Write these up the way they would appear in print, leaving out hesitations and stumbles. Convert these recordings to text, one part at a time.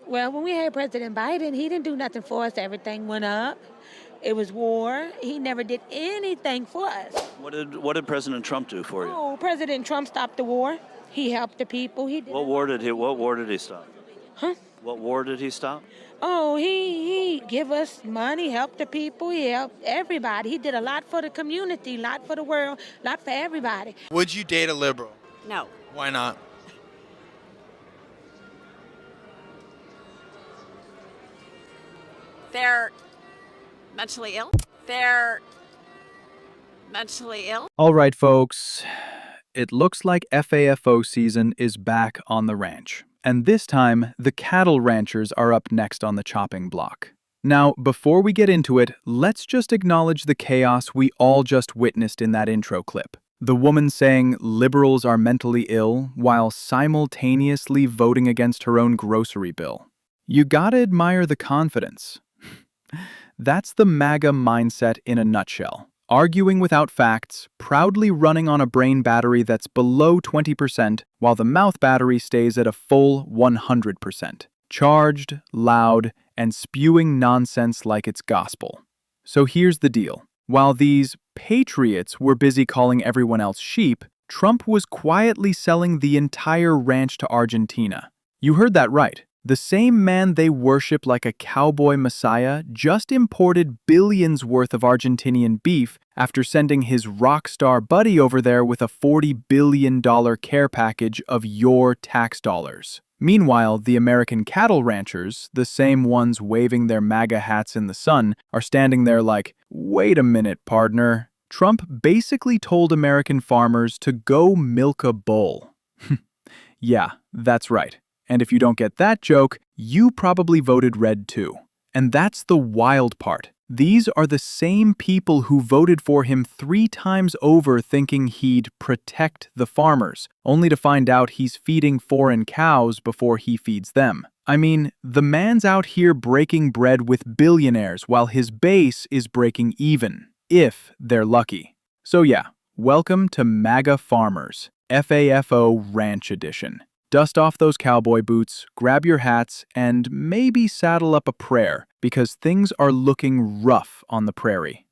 Well, when we had President Biden, he didn't do nothing for us. Everything went up. It was war. He never did anything for us. What did President Trump do for you? Oh, President Trump stopped the war. He helped the people. He did. What war did he stop? Huh? What war did he stop? Oh, he give us money, help the people. He helped everybody. He did a lot for the community, a lot for the world, a lot for everybody. Would you date a liberal? No. Why not? They're mentally ill. They're mentally ill. All right, folks. It looks like FAFO season is back on the ranch. And this time, the cattle ranchers are up next on the chopping block. Now, before we get into it, let's just acknowledge the chaos we all just witnessed in that intro clip. The woman saying liberals are mentally ill while simultaneously voting against her own grocery bill. You gotta admire the confidence. That's the MAGA mindset in a nutshell. Arguing without facts, proudly running on a brain battery that's below 20%, while the mouth battery stays at a full 100%. Charged, loud, and spewing nonsense like it's gospel. So here's the deal. While these patriots were busy calling everyone else sheep, Trump was quietly selling the entire ranch to Argentina. You heard that right. The same man they worship like a cowboy messiah just imported billions worth of Argentinian beef after sending his rock star buddy over there with a $40 billion care package of your tax dollars. Meanwhile, the American cattle ranchers, the same ones waving their MAGA hats in the sun, are standing there like, wait a minute, partner. Trump basically told American farmers to go milk a bull. Yeah, that's right. And if you don't get that joke, you probably voted red too. And that's the wild part. These are the same people who voted for him 3 times over thinking he'd protect the farmers, only to find out he's feeding foreign cows before he feeds them. I mean, the man's out here breaking bread with billionaires while his base is breaking even, if they're lucky. So yeah, welcome to MAGA Farmers, FAFO Ranch Edition. Dust off those cowboy boots, grab your hats, and maybe saddle up a prayer, because things are looking rough on the prairie.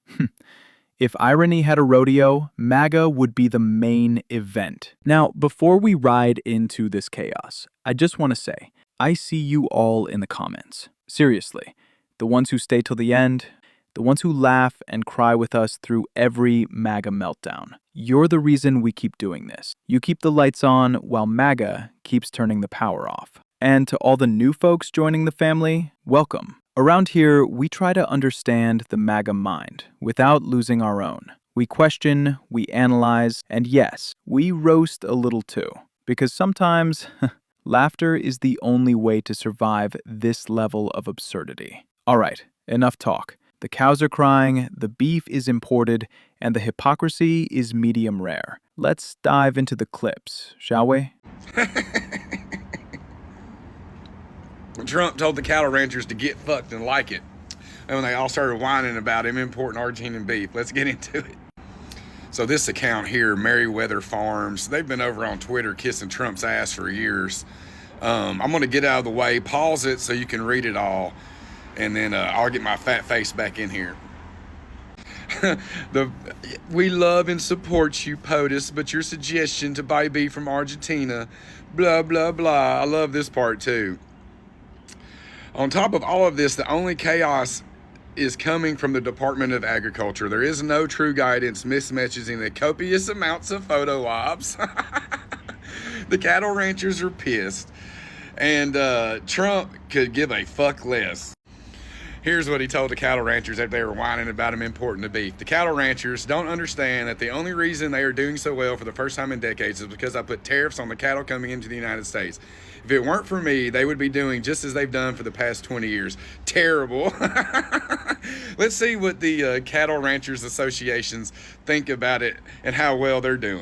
If irony had a rodeo, MAGA would be the main event. Now, before we ride into this chaos, I just want to say, I see you all in the comments. Seriously, the ones who stay till the end, the ones who laugh and cry with us through every MAGA meltdown. You're the reason we keep doing this. You keep the lights on while MAGA keeps turning the power off. And to all the new folks joining the family, welcome. Around here, we try to understand the MAGA mind without losing our own. We question, we analyze, and yes, we roast a little too. Because sometimes, laughter is the only way to survive this level of absurdity. All right, enough talk. The cows are crying, the beef is imported, and the hypocrisy is medium rare. Let's dive into the clips, shall we? Trump told the cattle ranchers to get fucked and like it. And when they all started whining about him importing Argentinian beef, let's get into it. So this account here, Merriweather Farms, they've been over on Twitter kissing Trump's ass for years. I'm gonna get out of the way, pause it so you can read it all. And then I'll get my fat face back in here. We love and support you, POTUS, but your suggestion to buy beef from Argentina, blah, blah, blah. I love this part too. On top of all of this, the only chaos is coming from the Department of Agriculture. There is no true guidance, mismatching the copious amounts of photo ops. The cattle ranchers are pissed. And Trump could give a fuck less. Here's what he told the cattle ranchers after they were whining about him importing the beef. The cattle ranchers don't understand that the only reason they are doing so well for the first time in decades is because I put tariffs on the cattle coming into the United States. If it weren't for me, they would be doing just as they've done for the past 20 years. Terrible. Let's see what the cattle ranchers associations think about it and how well they're doing.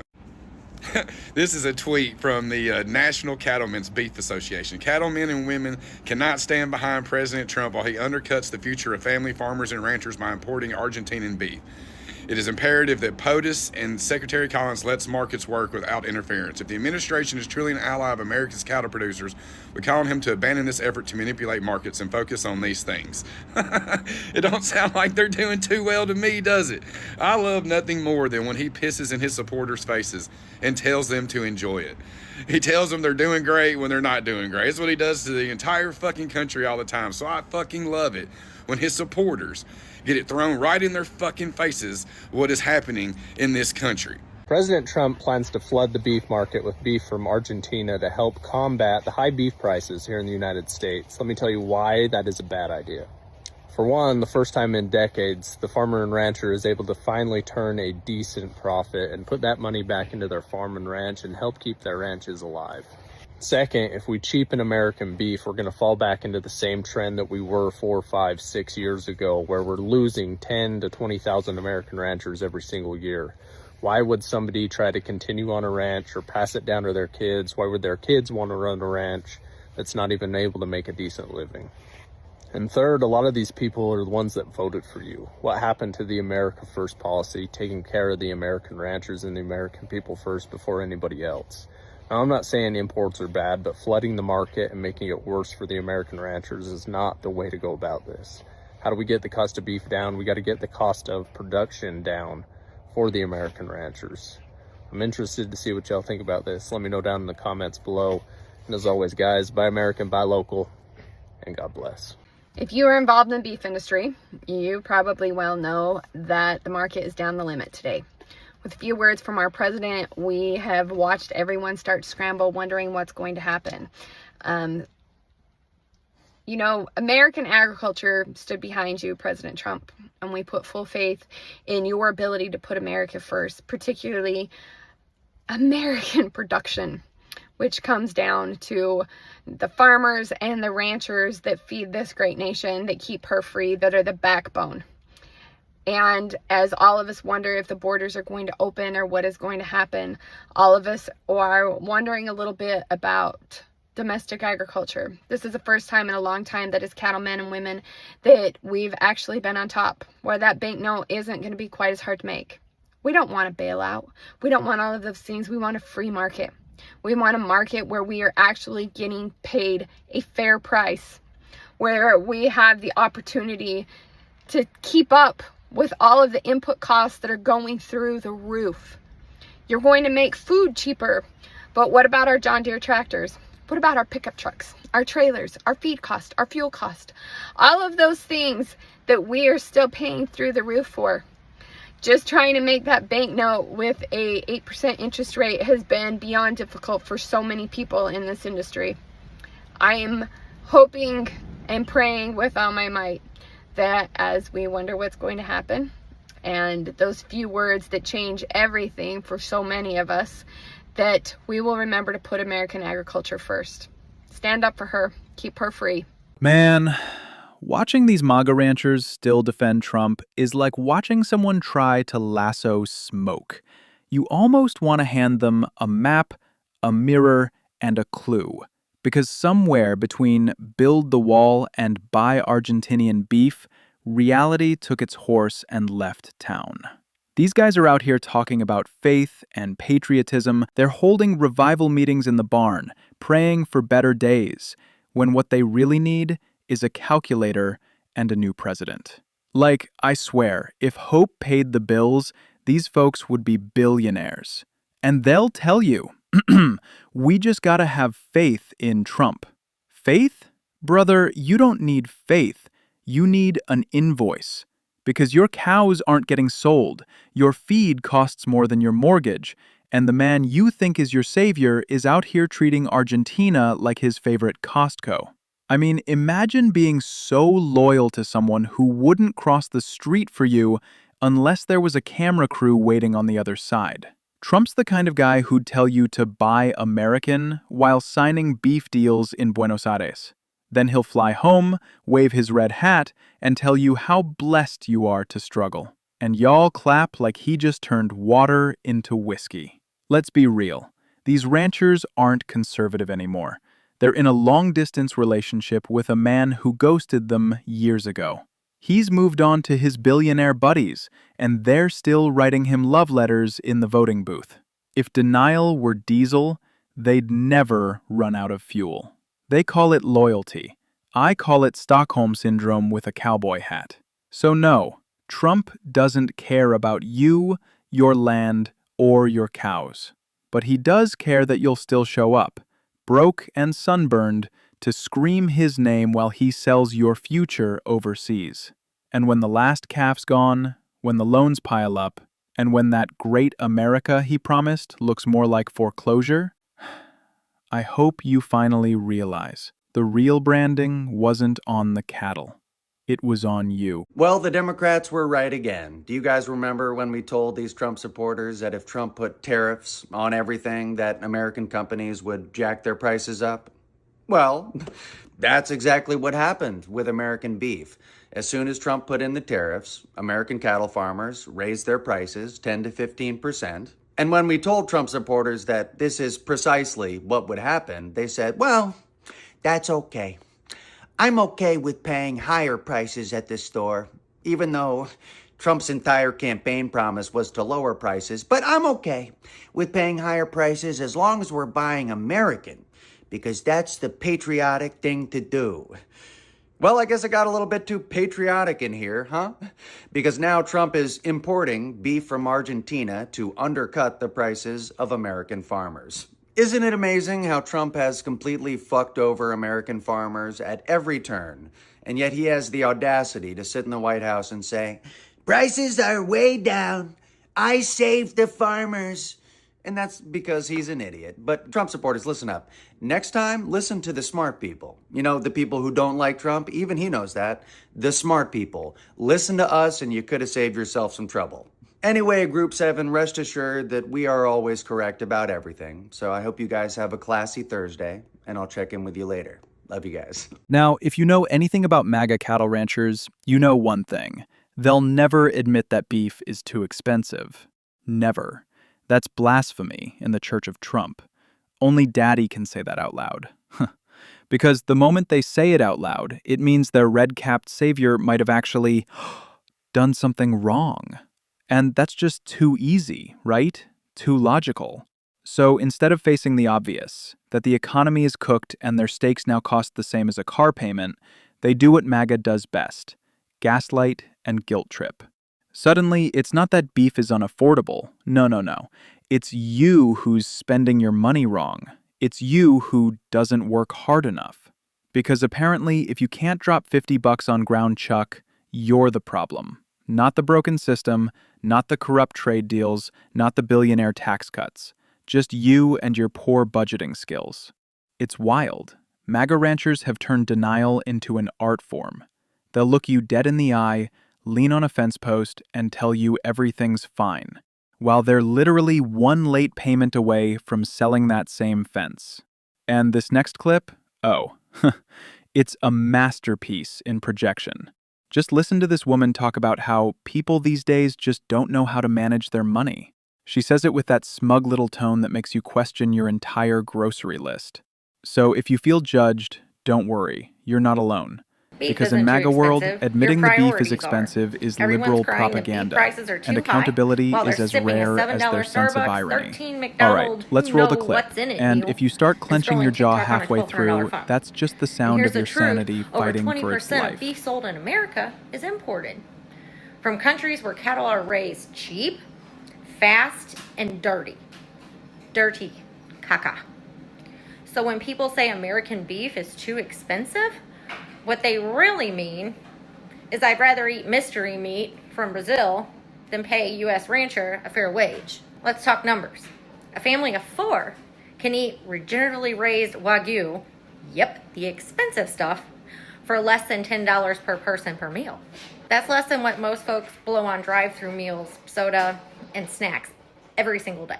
This is a tweet from the National Cattlemen's Beef Association. Cattlemen and women cannot stand behind President Trump while he undercuts the future of family farmers and ranchers by importing Argentinian beef. It is imperative that POTUS and Secretary Collins lets markets work without interference. If the administration is truly an ally of America's cattle producers, we call on him to abandon this effort to manipulate markets and focus on these things. It don't sound like they're doing too well to me, does it? I love nothing more than when he pisses in his supporters' faces and tells them to enjoy it. He tells them they're doing great when they're not doing great. It's what he does to the entire fucking country all the time. So I fucking love it when his supporters get it thrown right in their fucking faces what is happening in this country. President Trump plans to flood the beef market with beef from Argentina to help combat the high beef prices here in the United States. Let me tell you why that is a bad idea. For one, the first time in decades, the farmer and rancher is able to finally turn a decent profit and put that money back into their farm and ranch and help keep their ranches alive. Second, if we cheapen American beef, we're going to fall back into the same trend that we were 4, 5, 6 years ago, where we're losing 10 to 20,000 American ranchers every single year. Why would somebody try to continue on a ranch or pass it down to their kids? Why would their kids want to run a ranch that's not even able to make a decent living? And third, a lot of these people are the ones that voted for you. What happened to the America First policy, taking care of the American ranchers and the American people first before anybody else? Now, I'm not saying imports are bad, but flooding the market and making it worse for the American ranchers is not the way to go about this. How do we get the cost of beef down? We got to get the cost of production down for the American ranchers. I'm interested to see what y'all think about this. Let me know down in the comments below. And as always, guys, buy American, buy local, and God bless. If you are involved in the beef industry, you probably well know that the market is down the limit today. With a few words from our president, we have watched everyone start to scramble, wondering what's going to happen. You know, American agriculture stood behind you, President Trump, and we put full faith in your ability to put America first, particularly American production, which comes down to the farmers and the ranchers that feed this great nation, that keep her free, that are the backbone. And as all of us wonder if the borders are going to open or what is going to happen, all of us are wondering a little bit about domestic agriculture. This is the first time in a long time that as cattlemen and women that we've actually been on top, where that banknote isn't going to be quite as hard to make. We don't want a bailout. We don't want all of those things. We want a free market. We want a market where we are actually getting paid a fair price, where we have the opportunity to keep up with all of the input costs that are going through the roof. You're going to make food cheaper, but what about our John Deere tractors? What about our pickup trucks, our trailers, our feed cost, our fuel cost? All of those things that we are still paying through the roof for. Just trying to make that banknote with a 8% interest rate has been beyond difficult for so many people in this industry. I am hoping and praying with all my might that as we wonder what's going to happen, and those few words that change everything for so many of us, that we will remember to put American agriculture first. Stand up for her. Keep her free. Man, watching these MAGA ranchers still defend Trump is like watching someone try to lasso smoke. You almost want to hand them a map, a mirror, and a clue. Because somewhere between build the wall and buy Argentinian beef, reality took its horse and left town. These guys are out here talking about faith and patriotism. They're holding revival meetings in the barn, praying for better days, when what they really need is a calculator and a new president. Like, I swear, if hope paid the bills, these folks would be billionaires. And they'll tell you, we just gotta have faith in Trump. Faith? Brother, you don't need faith. You need an invoice. Because your cows aren't getting sold, your feed costs more than your mortgage, and the man you think is your savior is out here treating Argentina like his favorite Costco. I mean, imagine being so loyal to someone who wouldn't cross the street for you unless there was a camera crew waiting on the other side. Trump's the kind of guy who'd tell you to buy American while signing beef deals in Buenos Aires. Then he'll fly home, wave his red hat, and tell you how blessed you are to struggle. And y'all clap like he just turned water into whiskey. Let's be real. These ranchers aren't conservative anymore. They're in a long-distance relationship with a man who ghosted them years ago. He's moved on to his billionaire buddies, and they're still writing him love letters in the voting booth. If denial were diesel, they'd never run out of fuel. They call it loyalty. I call it Stockholm Syndrome with a cowboy hat. So no, Trump doesn't care about you, your land, or your cows. But he does care that you'll still show up, broke and sunburned, to scream his name while he sells your future overseas. And when the last calf's gone, when the loans pile up, and when that great America he promised looks more like foreclosure, I hope you finally realize the real branding wasn't on the cattle. It was on you. Well, the Democrats were right again. Do you guys remember when we told these Trump supporters that if Trump put tariffs on everything, that American companies would jack their prices up? Well, that's exactly what happened with American beef. As soon as Trump put in the tariffs, American cattle farmers raised their prices 10 to 15%. And when we told Trump supporters that this is precisely what would happen, they said, well, that's okay. I'm okay with paying higher prices at the store, even though Trump's entire campaign promise was to lower prices. But I'm okay with paying higher prices as long as we're buying American, because that's the patriotic thing to do. Well, I guess I got a little bit too patriotic in here, huh? Because now Trump is importing beef from Argentina to undercut the prices of American farmers. Isn't it amazing how Trump has completely fucked over American farmers at every turn, and yet he has the audacity to sit in the White House and say, prices are way down. I saved the farmers. And that's because he's an idiot. But Trump supporters, listen up. Next time, listen to the smart people. You know, the people who don't like Trump, even he knows that. The smart people. Listen to us and you could have saved yourself some trouble. Anyway, Group 7, rest assured that we are always correct about everything. So I hope you guys have a classy Thursday, and I'll check in with you later. Love you guys. Now, if you know anything about MAGA cattle ranchers, you know one thing. They'll never admit that beef is too expensive. Never. That's blasphemy in the Church of Trump. Only Daddy can say that out loud. Because the moment they say it out loud, it means their red-capped savior might have actually done something wrong. And that's just too easy, right? Too logical. So instead of facing the obvious, that the economy is cooked and their steaks now cost the same as a car payment, they do what MAGA does best: gaslight and guilt trip. Suddenly, it's not that beef is unaffordable. No. It's you who's spending your money wrong. It's you who doesn't work hard enough. Because apparently, if you can't drop $50 on ground chuck, you're the problem. Not the broken system, not the corrupt trade deals, not the billionaire tax cuts. Just you and your poor budgeting skills. It's wild. MAGA ranchers have turned denial into an art form. They'll look you dead in the eye, lean on a fence post, and tell you everything's fine, while they're literally one late payment away from selling that same fence. And this next clip? Oh, it's a masterpiece in projection. Just listen to this woman talk about how people these days just don't know how to manage their money. She says it with that smug little tone that makes you question your entire grocery list. So if you feel judged, don't worry, you're not alone. Because in MAGA world, admitting the beef is expensive is liberal propaganda, and accountability is as rare as their sense of irony. All right, let's roll the clip. And if you start clenching your jaw halfway through, that's just the sound of your sanity fighting for its life. Beef sold in America is imported from countries where cattle are raised cheap, fast, and dirty. Dirty caca. So when people say American beef is too expensive, what they really mean is I'd rather eat mystery meat from Brazil than pay a U.S. rancher a fair wage. Let's talk numbers. A family of 4 can eat regeneratively raised Wagyu, yep, the expensive stuff, for less than $10 per person per meal. That's less than what most folks blow on drive-through meals, soda, and snacks every single day.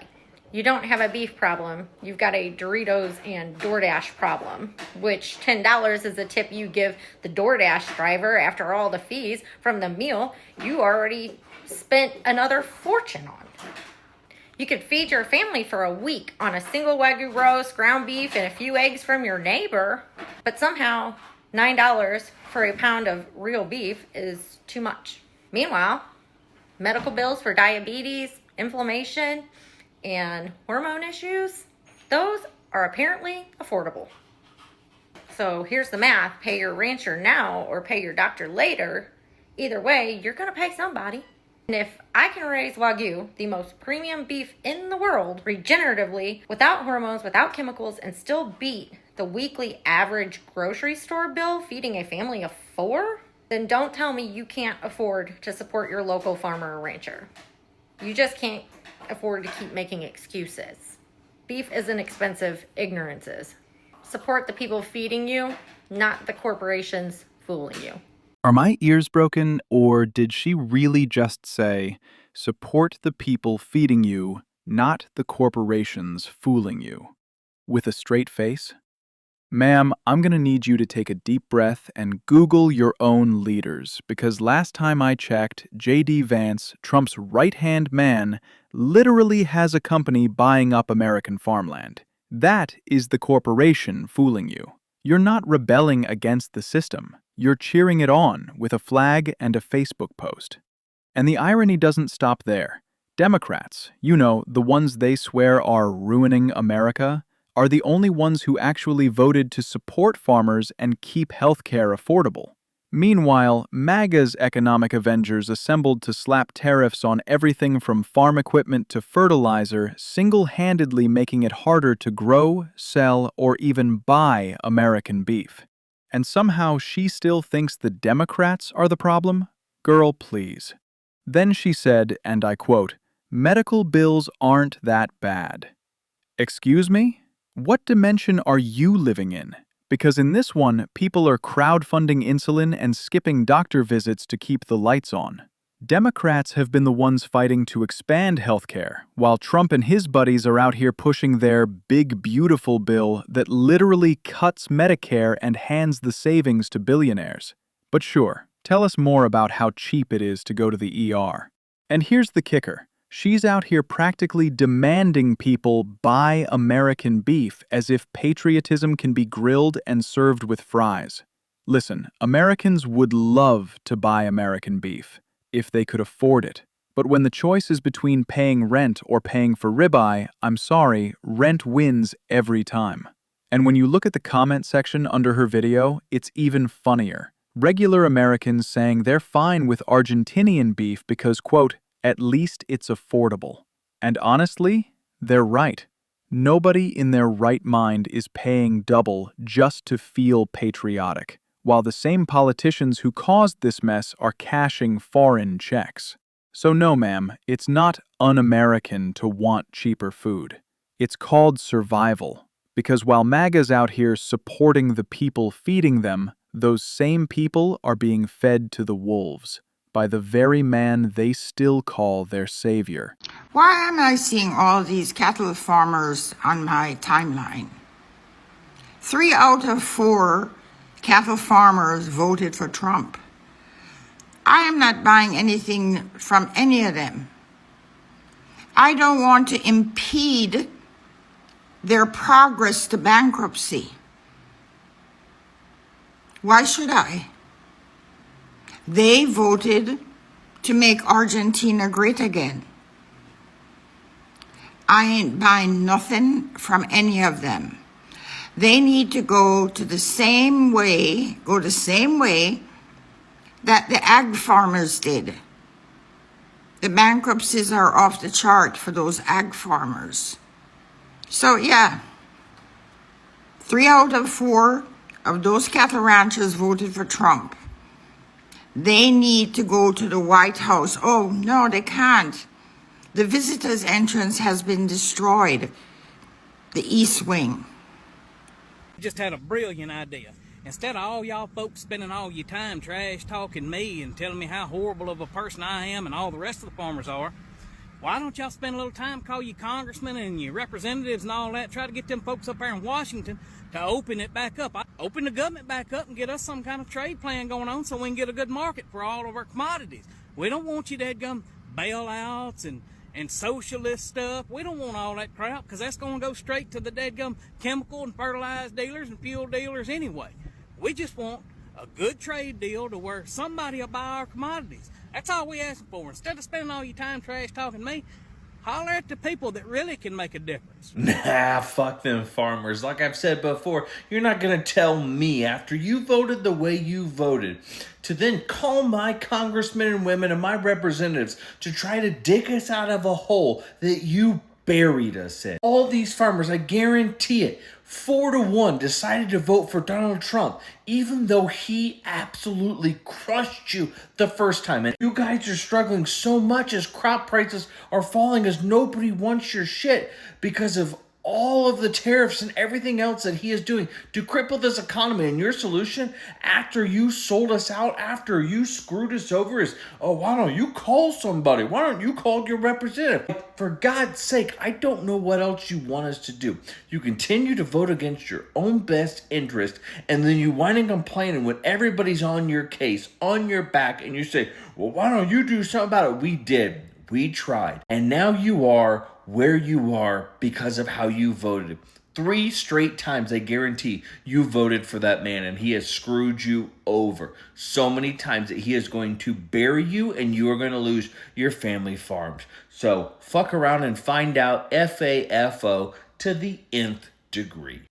You don't have a beef problem, you've got a Doritos and DoorDash problem, which $10 is the tip you give the DoorDash driver after all the fees from the meal you already spent another fortune on. You could feed your family for a week on a single Wagyu roast, ground beef, and a few eggs from your neighbor, but somehow $9 for a pound of real beef is too much. Meanwhile, medical bills for diabetes, inflammation, and hormone issues, those are apparently affordable. So here's the math. Pay your rancher now or pay your doctor later. Either way, you're going to pay somebody. And if I can raise Wagyu, the most premium beef in the world, regeneratively, without hormones, without chemicals, and still beat the weekly average grocery store bill feeding a family of 4, then don't tell me you can't afford to support your local farmer or rancher. You just can't afford to keep making excuses. Beef isn't expensive, ignorance is. Support the people feeding you, not the corporations fooling you. Are my ears broken, or did she really just say, support the people feeding you, not the corporations fooling you? With a straight face? Ma'am, I'm going to need you to take a deep breath and Google your own leaders, because last time I checked, J.D. Vance, Trump's right-hand man, literally has a company buying up American farmland. That is the corporation fooling you. You're not rebelling against the system. You're cheering it on with a flag and a Facebook post. And the irony doesn't stop there. Democrats, you know, the ones they swear are ruining America, are the only ones who actually voted to support farmers and keep healthcare affordable. Meanwhile, MAGA's economic avengers assembled to slap tariffs on everything from farm equipment to fertilizer, single-handedly making it harder to grow, sell, or even buy American beef. And somehow she still thinks the Democrats are the problem? Girl, please. Then she said, and I quote, "Medical bills aren't that bad." Excuse me? What dimension are you living in? Because in this one, people are crowdfunding insulin and skipping doctor visits to keep the lights on. Democrats have been the ones fighting to expand healthcare, while Trump and his buddies are out here pushing their big, beautiful bill that literally cuts Medicare and hands the savings to billionaires. But sure, tell us more about how cheap it is to go to the ER. And here's the kicker. She's out here practically demanding people buy American beef as if patriotism can be grilled and served with fries. Listen, Americans would love to buy American beef if they could afford it. But when the choice is between paying rent or paying for ribeye, I'm sorry, rent wins every time. And when you look at the comment section under her video, it's even funnier. Regular Americans saying they're fine with Argentinian beef because, quote, at least it's affordable. And honestly, they're right. Nobody in their right mind is paying double just to feel patriotic, while the same politicians who caused this mess are cashing foreign checks. So no, ma'am, it's not un-American to want cheaper food. It's called survival. Because while MAGA's out here supporting the people feeding them, those same people are being fed to the wolves by the very man they still call their savior. Why am I seeing all these cattle farmers on my timeline? 3 out of 4 cattle farmers voted for Trump. I am not buying anything from any of them. I don't want to impede their progress to bankruptcy. Why should I? They voted to make Argentina great again. I ain't buying nothing from any of them. They need to go the same way that the ag farmers did. The bankruptcies are off the chart for those ag farmers. So yeah, 3 out of 4 of those cattle ranchers voted for Trump. They need to go to the White House. Oh, no, they can't. The visitors' entrance has been destroyed, the East Wing. Just had a brilliant idea. Instead of all y'all folks spending all your time trash talking me and telling me how horrible of a person I am and all the rest of the farmers are, why don't y'all spend a little time, call your congressmen and your representatives and all that, try to get them folks up there in Washington to open it back up. Open the government back up and get us some kind of trade plan going on so we can get a good market for all of our commodities. We don't want you to have bailouts and socialist stuff. We don't want all that crap because that's going to go straight to the deadgum chemical and fertilizer dealers and fuel dealers anyway. We just want a good trade deal to where somebody will buy our commodities. That's all we asking for. Instead of spending all your time trash talking me, holler at the people that really can make a difference. Nah, fuck them farmers. Like I've said before, you're not gonna tell me after you voted the way you voted to then call my congressmen and women and my representatives to try to dig us out of a hole that you buried us in. All these farmers, I guarantee it, 4-1 decided to vote for Donald Trump, even though he absolutely crushed you the first time. And you guys are struggling so much as crop prices are falling, as nobody wants your shit because of all of the tariffs and everything else that he is doing to cripple this economy. And your solution, after you sold us out, after you screwed us over, is, oh, why don't you call somebody? Why don't you call your representative? Like, for God's sake, I don't know what else you want us to do. You continue to vote against your own best interest, and then you whine and complain when everybody's on your case, on your back, and you say, well, why don't you do something about it? We did. We tried. And now you are where you are because of how you voted. 3 straight times, I guarantee, you voted for that man, and he has screwed you over so many times that he is going to bury you, and you are going to lose your family farms. So fuck around and find out. FAFO to the nth degree.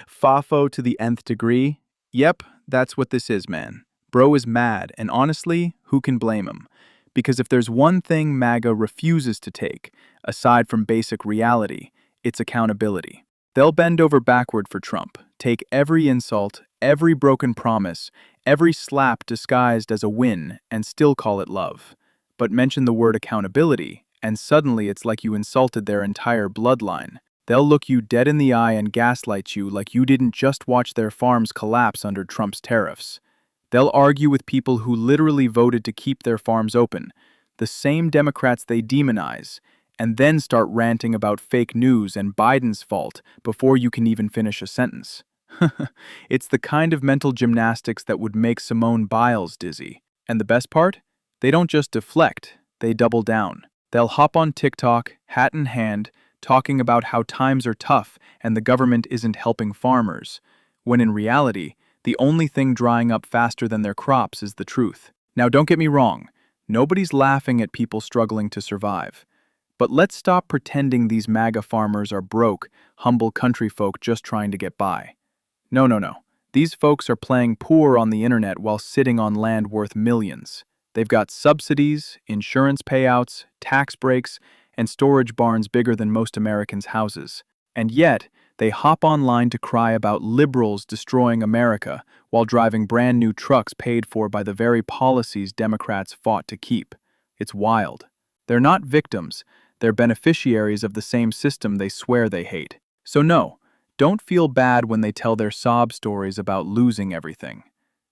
FAFO to the nth degree? Yep, that's what this is, man. Bro is mad, and honestly, who can blame him? Because if there's one thing MAGA refuses to take, aside from basic reality, it's accountability. They'll bend over backward for Trump, take every insult, every broken promise, every slap disguised as a win, and still call it love. But mention the word accountability, and suddenly it's like you insulted their entire bloodline. They'll look you dead in the eye and gaslight you like you didn't just watch their farms collapse under Trump's tariffs. They'll argue with people who literally voted to keep their farms open, the same Democrats they demonize, and then start ranting about fake news and Biden's fault before you can even finish a sentence. It's the kind of mental gymnastics that would make Simone Biles dizzy. And the best part? They don't just deflect, they double down. They'll hop on TikTok, hat in hand, talking about how times are tough and the government isn't helping farmers, when in reality, the only thing drying up faster than their crops is the truth. Now, don't get me wrong. Nobody's laughing at people struggling to survive. But let's stop pretending these MAGA farmers are broke, humble country folk just trying to get by. No. These folks are playing poor on the internet while sitting on land worth millions. They've got subsidies, insurance payouts, tax breaks, and storage barns bigger than most Americans' houses. And yet, they hop online to cry about liberals destroying America while driving brand new trucks paid for by the very policies Democrats fought to keep. It's wild. They're not victims. They're beneficiaries of the same system they swear they hate. So no, don't feel bad when they tell their sob stories about losing everything.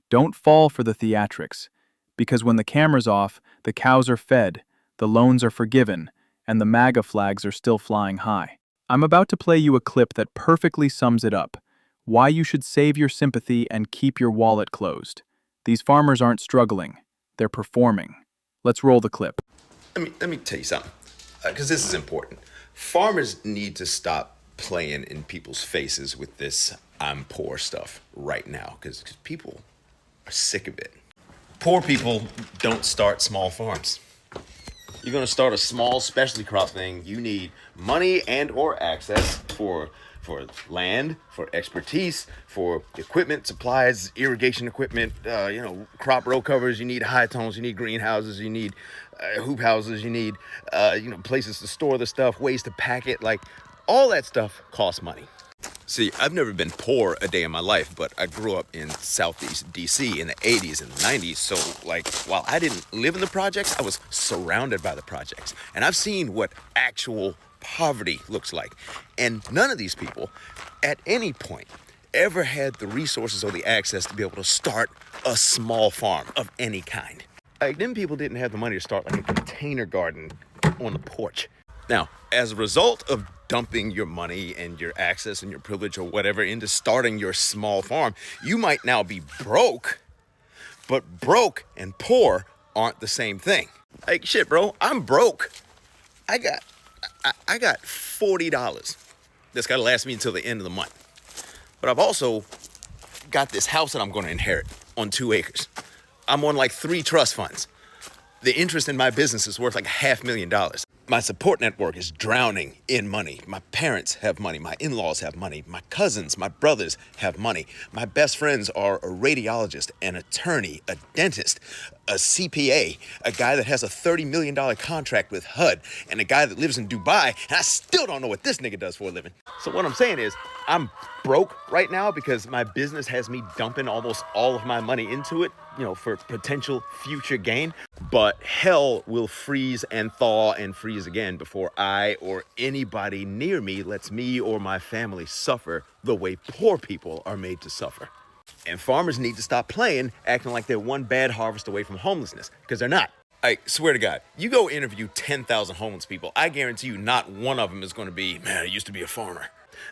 Don't fall for the theatrics, because when the camera's off, the cows are fed, the loans are forgiven, and the MAGA flags are still flying high. I'm about to play you a clip that perfectly sums it up. Why you should save your sympathy and keep your wallet closed. These farmers aren't struggling. They're performing. Let's roll the clip. Let me tell you something, because this is important. Farmers need to stop playing in people's faces with this I'm poor stuff right now, because people are sick of it. Poor people don't start small farms. You're going to start a small specialty crop thing, you need money and or access for land, for expertise, for equipment, supplies, irrigation equipment, crop row covers. You need high tones, you need greenhouses, you need hoop houses, you need places to store the stuff, ways to pack it. Like, all that stuff costs money. See, I've never been poor a day in my life, but I grew up in Southeast DC in the 80s and 90s. So, while I didn't live in the projects, I was surrounded by the projects. And I've seen what actual poverty looks like. And none of these people, at any point, ever had the resources or the access to be able to start a small farm of any kind. Them people didn't have the money to start a container garden on the porch. Now, as a result of dumping your money and your access and your privilege or whatever into starting your small farm, you might now be broke, but broke and poor aren't the same thing. Like, shit, bro, I'm broke. I got $40 that's got to last me until the end of the month. But I've also got this house that I'm going to inherit on 2 acres. I'm on like 3 trust funds. The interest in my business is worth like $500,000. My support network is drowning in money. My parents have money. My in-laws have money. My cousins, my brothers have money. My best friends are a radiologist, an attorney, a dentist, a CPA, a guy that has a $30 million contract with HUD, and a guy that lives in Dubai, and I still don't know what this nigga does for a living. So what I'm saying is, I'm broke right now because my business has me dumping almost all of my money into it, for potential future gain. But hell will freeze and thaw and freeze again before I or anybody near me lets me or my family suffer the way poor people are made to suffer. And farmers need to stop playing, acting like they're one bad harvest away from homelessness, because they're not. I swear to God, you go interview 10,000 homeless people, I guarantee you not one of them is going to be, man, I used to be a farmer.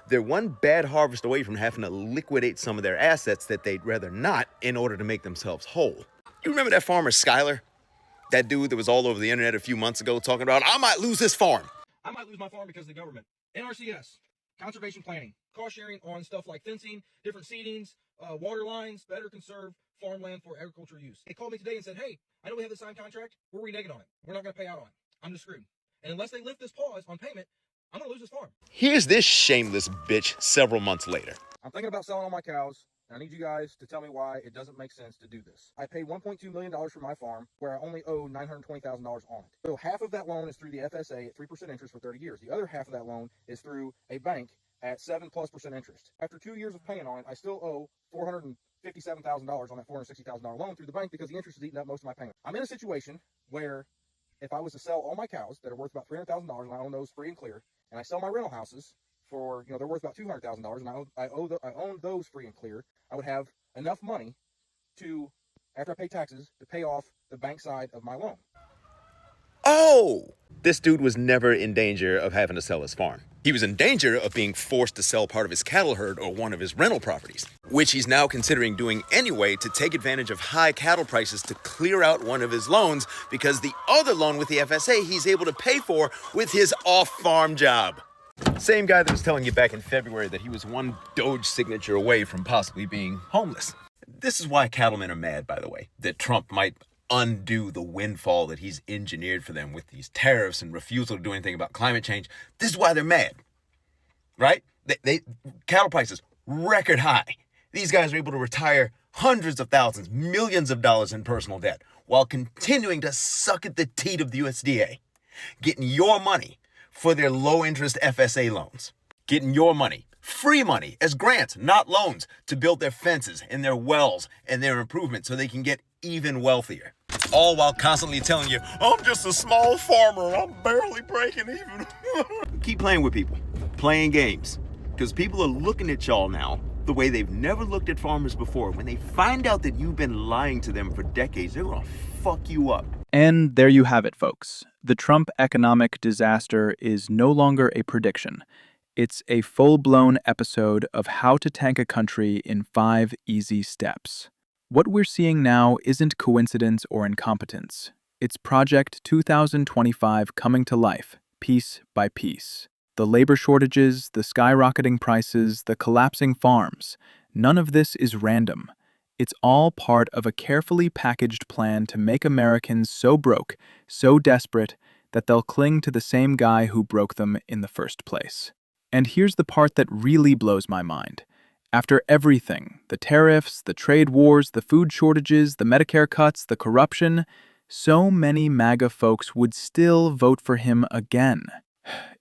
They're one bad harvest away from having to liquidate some of their assets that they'd rather not in order to make themselves whole. You remember that farmer, Skyler? That dude that was all over the internet a few months ago talking about, I might lose this farm. I might lose my farm because of the government. NRCS, conservation planning, cost sharing on stuff like fencing, different seedings, water lines, better conserve farmland for agricultural use. They called me today and said, hey, I know we have this signed contract. We're reneging on it. We're not going to pay out on it. I'm just screwed. And unless they lift this pause on payment, I'm going to lose this farm. Here's this shameless bitch several months later. I'm thinking about selling all my cows. I need you guys to tell me why it doesn't make sense to do this. I paid $1.2 million for my farm, where I only owe $920,000 on it. So half of that loan is through the FSA at 3% interest for 30 years. The other half of that loan is through a bank at 7+% interest. After 2 years of paying on it, I still owe $457,000 on that $460,000 loan through the bank because the interest has eaten up most of my payment. I'm in a situation where if I was to sell all my cows that are worth about $300,000 and I own those free and clear, and I sell my rental houses for, they're worth about $200,000 and I own those free and clear, I would have enough money to, after I pay taxes, to pay off the bank side of my loan. Oh! This dude was never in danger of having to sell his farm. He was in danger of being forced to sell part of his cattle herd or one of his rental properties, which he's now considering doing anyway to take advantage of high cattle prices to clear out one of his loans, because the other loan with the FSA he's able to pay for with his off-farm job. Same guy that was telling you back in February that he was one Doge signature away from possibly being homeless. This is why cattlemen are mad, by the way, that Trump might undo the windfall that he's engineered for them with these tariffs and refusal to do anything about climate change. This is why they're mad, right? They cattle prices, record high. These guys are able to retire hundreds of thousands, millions of dollars in personal debt while continuing to suck at the teat of the USDA, getting your money for their low-interest FSA loans, getting your money, free money, as grants, not loans, to build their fences and their wells and their improvements so they can get even wealthier. All while constantly telling you, I'm just a small farmer, I'm barely breaking even. Keep playing with people, playing games, because people are looking at y'all now the way they've never looked at farmers before. When they find out that you've been lying to them for decades, they're gonna fuck you up. And there you have it, folks. The Trump economic disaster is no longer a prediction. It's a full-blown episode of how to tank a country in 5 easy steps. What we're seeing now isn't coincidence or incompetence. It's Project 2025 coming to life, piece by piece. The labor shortages, the skyrocketing prices, the collapsing farms, none of this is random. It's all part of a carefully packaged plan to make Americans so broke, so desperate, that they'll cling to the same guy who broke them in the first place. And here's the part that really blows my mind. After everything, the tariffs, the trade wars, the food shortages, the Medicare cuts, the corruption, so many MAGA folks would still vote for him again.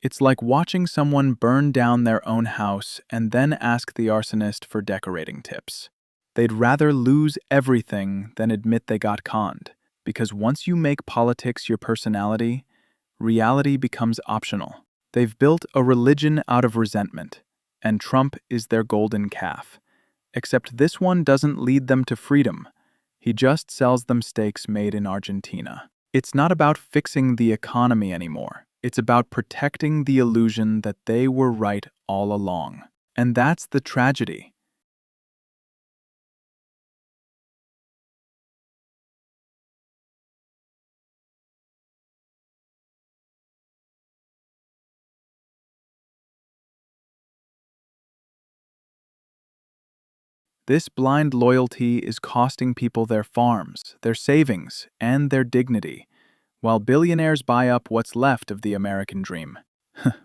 It's like watching someone burn down their own house and then ask the arsonist for decorating tips. They'd rather lose everything than admit they got conned, because once you make politics your personality, reality becomes optional. They've built a religion out of resentment, and Trump is their golden calf. Except this one doesn't lead them to freedom. He just sells them steaks made in Argentina. It's not about fixing the economy anymore. It's about protecting the illusion that they were right all along. And that's the tragedy. This blind loyalty is costing people their farms, their savings, and their dignity, while billionaires buy up what's left of the American dream.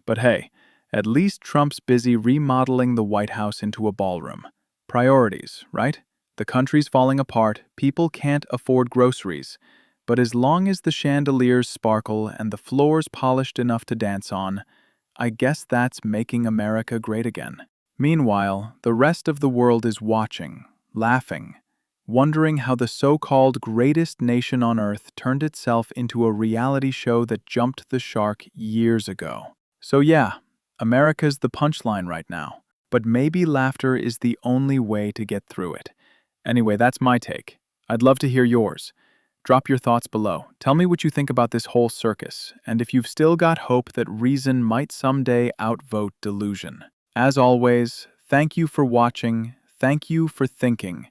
But hey, at least Trump's busy remodeling the White House into a ballroom. Priorities, right? The country's falling apart, people can't afford groceries. But as long as the chandeliers sparkle and the floors polished enough to dance on, I guess that's making America great again. Meanwhile, the rest of the world is watching, laughing, wondering how the so-called greatest nation on earth turned itself into a reality show that jumped the shark years ago. So yeah, America's the punchline right now, but maybe laughter is the only way to get through it. Anyway, that's my take. I'd love to hear yours. Drop your thoughts below. Tell me what you think about this whole circus, and if you've still got hope that reason might someday outvote delusion. As always, thank you for watching, thank you for thinking,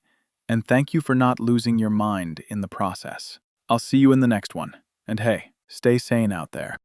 and thank you for not losing your mind in the process. I'll see you in the next one. And hey, stay sane out there.